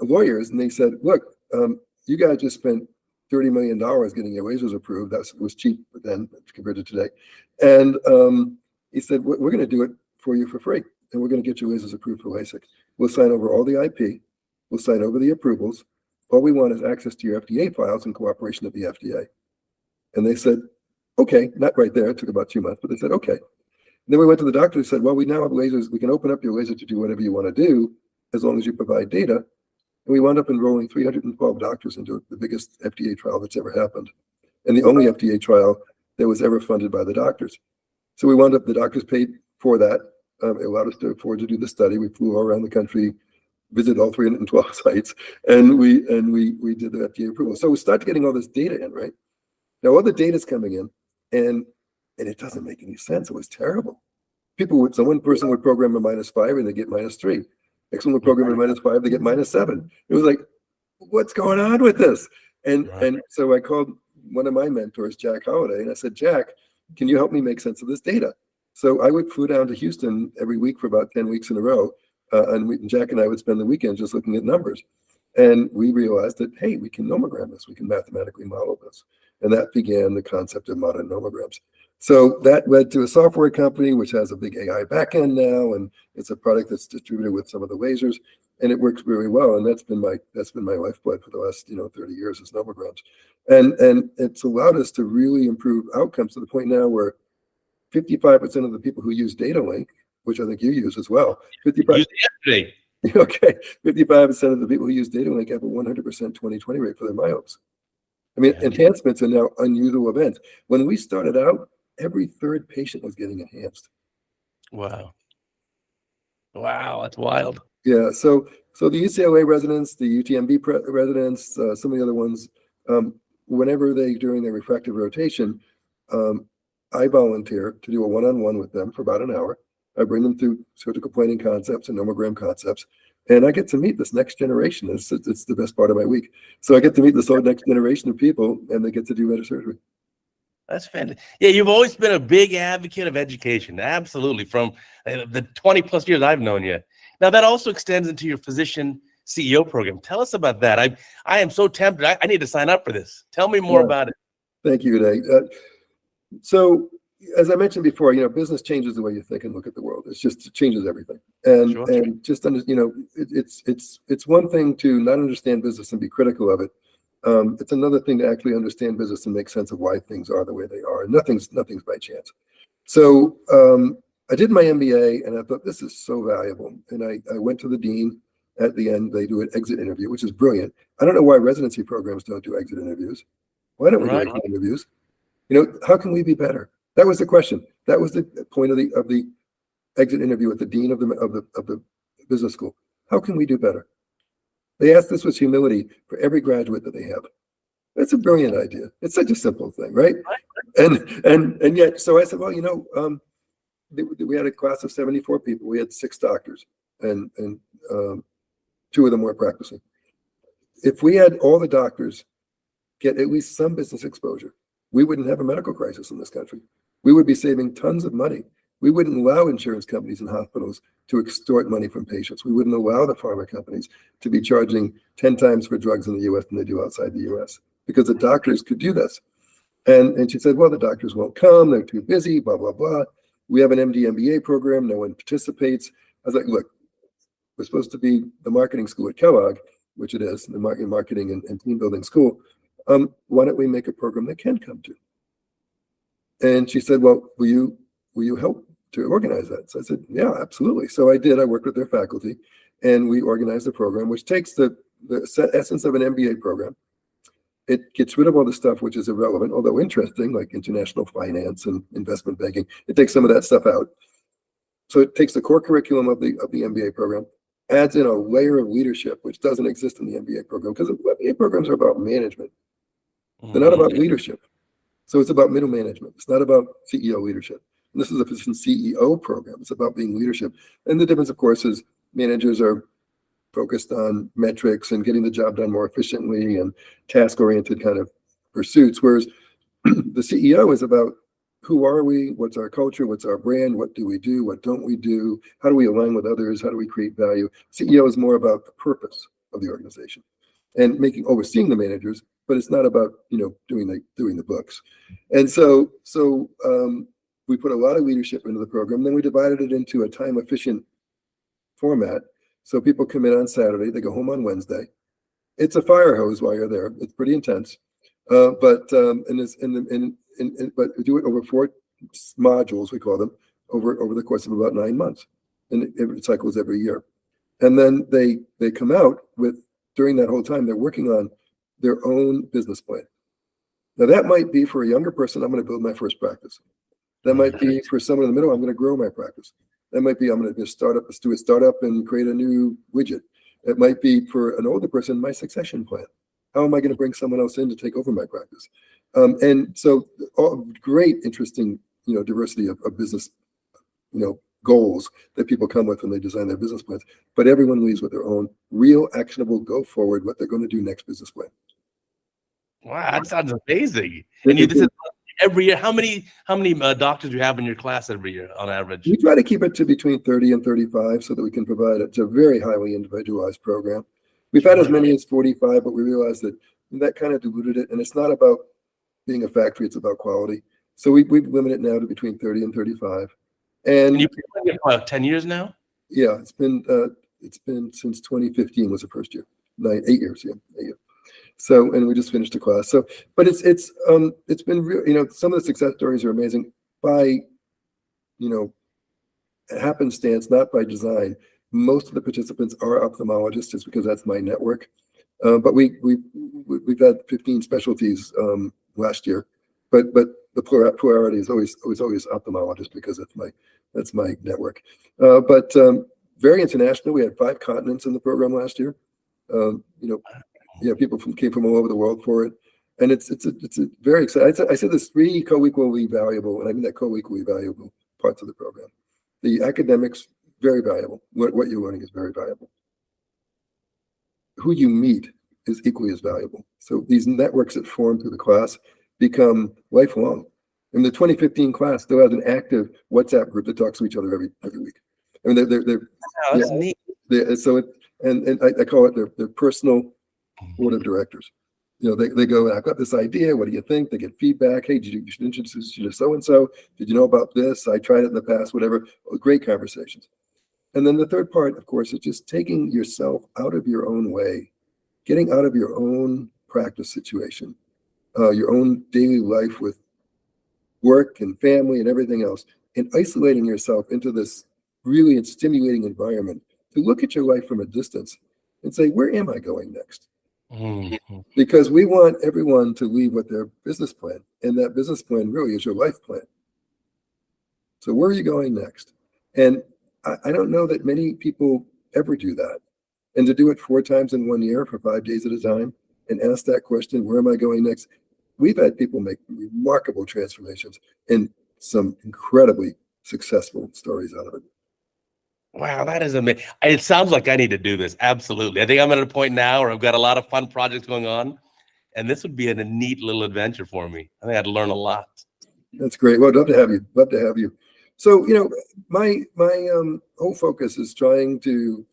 lawyers and they said, look, you guys just spent $30 million getting your lasers approved. That was cheap then compared to today. And he said, we're going to do it for you for free. And we're going to get your lasers approved for LASIK. We'll sign over all the IP. We'll sign over the approvals. All we want is access to your FDA files in cooperation with the FDA. And they said, okay, not right there. It took about 2 months, but they said, okay. And then we went to the doctor and said, well, we now have lasers. We can open up your laser to do whatever you want to do as long as you provide data. And we wound up enrolling 312 doctors into the biggest FDA trial that's ever happened. And the only FDA trial that was ever funded by the doctors. So we wound up, the doctors paid for that. It allowed us to afford to do the study. We flew all around the country, visited all 312 sites, and we did the FDA approval. So we started getting all this data in, right? Now all the data's coming in, and it doesn't make any sense. It was terrible. One person would program a -5 and they get -3. Next one would program a -5, they get -7. It was like, what's going on with this? And so I called one of my mentors, Jack Holliday, and I said, Jack, can you help me make sense of this data? So I would flew down to Houston every week for about 10 weeks in a row. And Jack and I would spend the weekend just looking at numbers. And we realized that, hey, we can nomogram this. We can mathematically model this. And that began the concept of modern nomograms. So that led to a software company, which has a big AI backend now. And it's a product that's distributed with some of the lasers. And it works really well. And that's been my lifeblood for the last 30 years is nomograms. And it's allowed us to really improve outcomes to the point now where 55% of the people who use Data Link, which I think you use as well. 55, yesterday. Okay, 55% of the people who use Data Link have a 100% 20/20 rate for their myopes. I mean, enhancements are now unusual events. When we started out, every 3rd patient was getting enhanced. Wow, that's wild. Yeah, so the UCLA residents, the UTMB residents, some of the other ones, whenever during their refractive rotation, I volunteer to do a one-on-one with them for about an hour. I bring them through surgical planing concepts and nomogram concepts, and I get to meet this next generation. It's the best part of my week. So I get to meet this whole next generation of people, and they get to do better surgery. That's fantastic. Yeah, you've always been a big advocate of education. Absolutely. From the 20 plus years I've known you. Now, that also extends into your physician CEO program. Tell us about that. I am so tempted. I need to sign up for this. Tell me more about it. Thank you, Uday. So, as I mentioned before, business changes the way you think and look at the world. It changes everything. And Sure. and just it's one thing to not understand business and be critical of it. It's another thing to actually understand business and make sense of why things are the way they are. Nothing's by chance. So I did my MBA and I thought this is so valuable. And I went to the dean at the end. They do an exit interview, which is brilliant. I don't know why residency programs don't do exit interviews. Why don't we do exit interviews? How can we be better? That was the question. That was the point of the exit interview with the dean of the business school. How can we do better? They asked this with humility for every graduate that they have. That's a brilliant idea. It's such a simple thing, right? And yet, so I said, well, we had a class of 74 people. We had 6 doctors, and 2 of them were practicing. If we had all the doctors get at least some business exposure, we wouldn't have a medical crisis in this country. We would be saving tons of money. We wouldn't allow insurance companies and hospitals to extort money from patients. We wouldn't allow the pharma companies to be charging 10 times for drugs in the US than they do outside the US, because the doctors could do this. And she said, well, the doctors won't come. They're too busy, blah, blah, blah. We have an MD MBA program. No one participates. I was like, look, we're supposed to be the marketing school at Kellogg, which it is, the marketing and team building school. Why don't we make a program they can come to? And she said, well, will you help to organize that? So I said, yeah, absolutely. So I did. I worked with their faculty and we organized a program which takes the essence of an MBA program. It gets rid of all the stuff which is irrelevant, although interesting, like international finance and investment banking. It takes some of that stuff out. So it takes the core curriculum of the MBA program, adds in a layer of leadership, which doesn't exist in the MBA program, because the MBA programs are about management. They're not about leadership. So it's about middle management. It's not about CEO leadership. And this is a physician CEO program. It's about being leadership. And the difference, of course, is managers are focused on metrics and getting the job done more efficiently and task-oriented kind of pursuits, whereas the CEO is about who are we, what's our culture, what's our brand, what do we do, what don't we do, how do we align with others, how do we create value. CEO is more about the purpose of the organization and overseeing the managers, but it's not about doing the books. And so we put a lot of leadership into the program. Then we divided it into a time efficient format. So people come in on Saturday, they go home on Wednesday. It's a fire hose while you're there. It's pretty intense, but we do it over 4 modules, we call them, over the course of about 9 months, and it cycles every year. And then they come out with, during that whole time, they're working on their own business plan. Now that might be for a younger person, I'm going to build my first practice. That might be for someone in the middle, I'm going to grow my practice. That might be, I'm going to do a startup and create a new widget. It might be for an older person, my succession plan. How am I going to bring someone else in to take over my practice? And so great, interesting, diversity of business, goals that people come with when they design their business plans. But everyone leaves with their own real, actionable, go forward, what they're going to do next business plan. Wow, that sounds amazing. And this is every year. How many doctors do you have in your class every year on average? We try to keep it to between 30 and 35 so that we can provide it. It's a very highly individualized program. We've had as many as 45, but we realized that kind of diluted it. And it's not about being a factory, it's about quality. So we've limited it now to between 30 and 35. And you've been doing it for about 10 years now? Yeah, it's been since 2015 was the first year. 8 years, yeah, 8 years. So, and we just finished a class. So, but it's been real, some of the success stories are amazing by, happenstance, not by design. Most of the participants are ophthalmologists, just because that's my network. But we've had 15 specialties last year, but the plurality is always ophthalmologist, because that's my network. But very international. We had 5 continents in the program last year. People came from all over the world for it, and it's a very exciting. I said there's 3 co-equally valuable, and I mean that co-equally valuable parts of the program. The academics, very valuable. What you're learning is very valuable. Who you meet is equally as valuable. So these networks that form through the class become lifelong. In the 2015 class, still has an active WhatsApp group that talks to each other every week. I mean, they're Oh, that's neat. so I call it their personal board of directors. You know, they go, I've got this idea. What do you think? They get feedback. Hey, you should introduce you to so and so. Did you know about this? I tried it in the past. Whatever. Great conversations. And then the third part, of course, is just taking yourself out of your own way, getting out of your own practice situation, your own daily life with work and family and everything else, and isolating yourself into this really stimulating environment to look at your life from a distance and say, where am I going next? Mm-hmm. Because we want everyone to leave with their business plan, and that business plan really is your life plan. So where are you going next? And I don't know that many people ever do that. And to do it 4 times in 1 year for 5 days at a time and ask that question, where am I going next? We've had people make remarkable transformations and some incredibly successful stories out of it. Wow, that is amazing. It sounds like I need to do this. Absolutely. I think I'm at a point now where I've got a lot of fun projects going on, and this would be a neat little adventure for me. I think I'd learn a lot. That's great. Well, I'd love to have you. Love to have you. So, you know, my whole focus is trying to,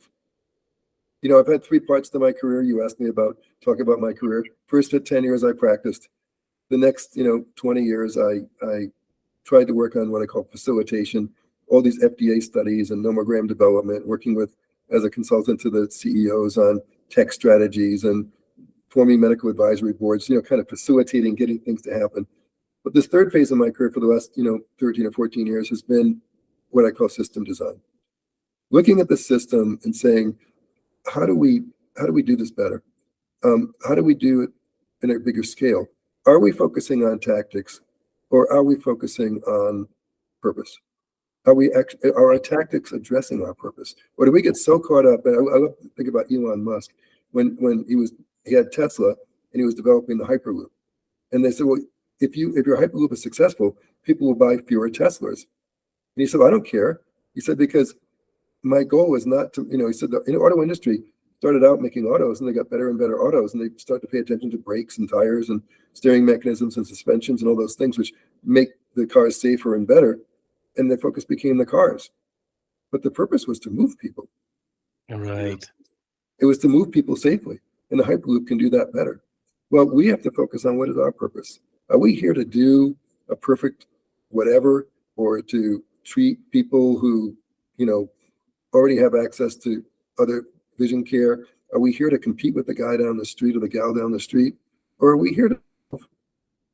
you know, I've had 3 parts to my career. You asked me talk about my career. First, for 10 years, I practiced. The next, 20 years, I tried to work on what I call facilitation, all these FDA studies and nomogram development, working with as a consultant to the CEOs on tech strategies and forming medical advisory boards, kind of facilitating, getting things to happen. But this third phase of my career for the last, 13 or 14 years has been what I call system design. Looking at the system and saying, how do we do this better? How do we do it in a bigger scale? Are we focusing on tactics, or are we focusing on purpose? Are our tactics addressing our purpose? Or do we get so caught up? And I love to think about Elon Musk when he had Tesla and he was developing the Hyperloop, and they said, well, if your Hyperloop is successful, people will buy fewer Teslas. And he said, well, I don't care. He said, because my goal is not to, he said, the auto industry started out making autos, and they got better and better autos, and they start to pay attention to brakes and tires and steering mechanisms and suspensions and all those things which make the cars safer and better. And the focus became the cars. But the purpose was to move people. Right. It was to move people safely. And the Hyperloop can do that better. Well, we have to focus on what is our purpose. Are we here to do a perfect whatever, or to treat people who, already have access to other vision care? Are we here to compete with the guy down the street or the gal down the street? Or are we here to solve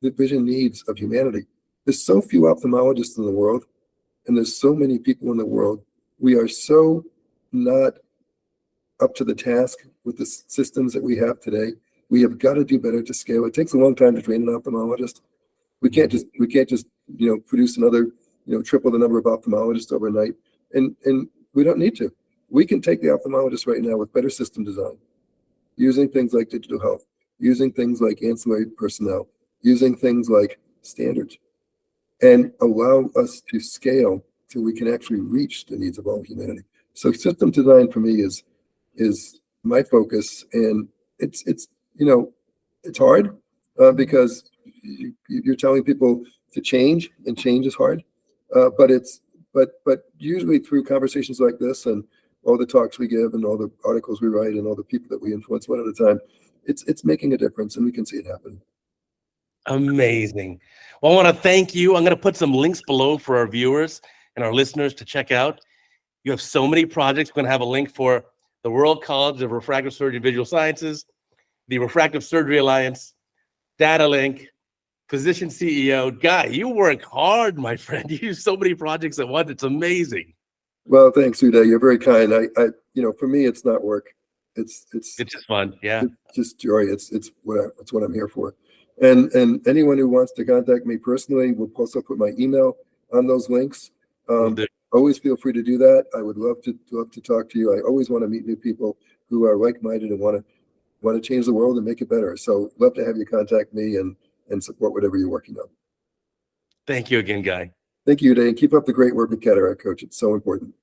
the vision needs of humanity? There's so few ophthalmologists in the world, and there's so many people in the world. We are so not up to the task with the systems that we have today. We have got to do better to scale. It takes a long time to train an ophthalmologist. We can't just produce another, triple the number of ophthalmologists overnight. And we don't need to. We can take the ophthalmologist right now with better system design, using things like digital health, using things like ancillary personnel, using things like standards, and allow us to scale till we can actually reach the needs of all humanity. So system design for me is my focus, and it's hard because you're telling people to change, and change is hard. But usually through conversations like this and all the talks we give and all the articles we write and all the people that we influence one at a time, it's making a difference, and we can see it happen. Amazing. Well, I want to thank you. I'm going to put some links below for our viewers and our listeners to check out. You have so many projects. We're going to have a link for the World College of Refractive Surgery and Visual Sciences, the Refractive Surgery Alliance, DataLink, Physician CEO. Guy, you work hard, my friend. You do so many projects at once. It's amazing. Well, thanks, Uday. You're very kind. I for me, it's not work. It's just fun. Yeah. It's just joy. It's what I'm here for. And anyone who wants to contact me personally will also put my email on those links. Always feel free to do that. I would love to talk to you. I always want to meet new people who are like-minded and want to change the world and make it better. So love to have you contact me and support whatever you're working on. Thank you again, Guy. Thank you, Uday, and keep up the great work with Cataract Coach. It's so important.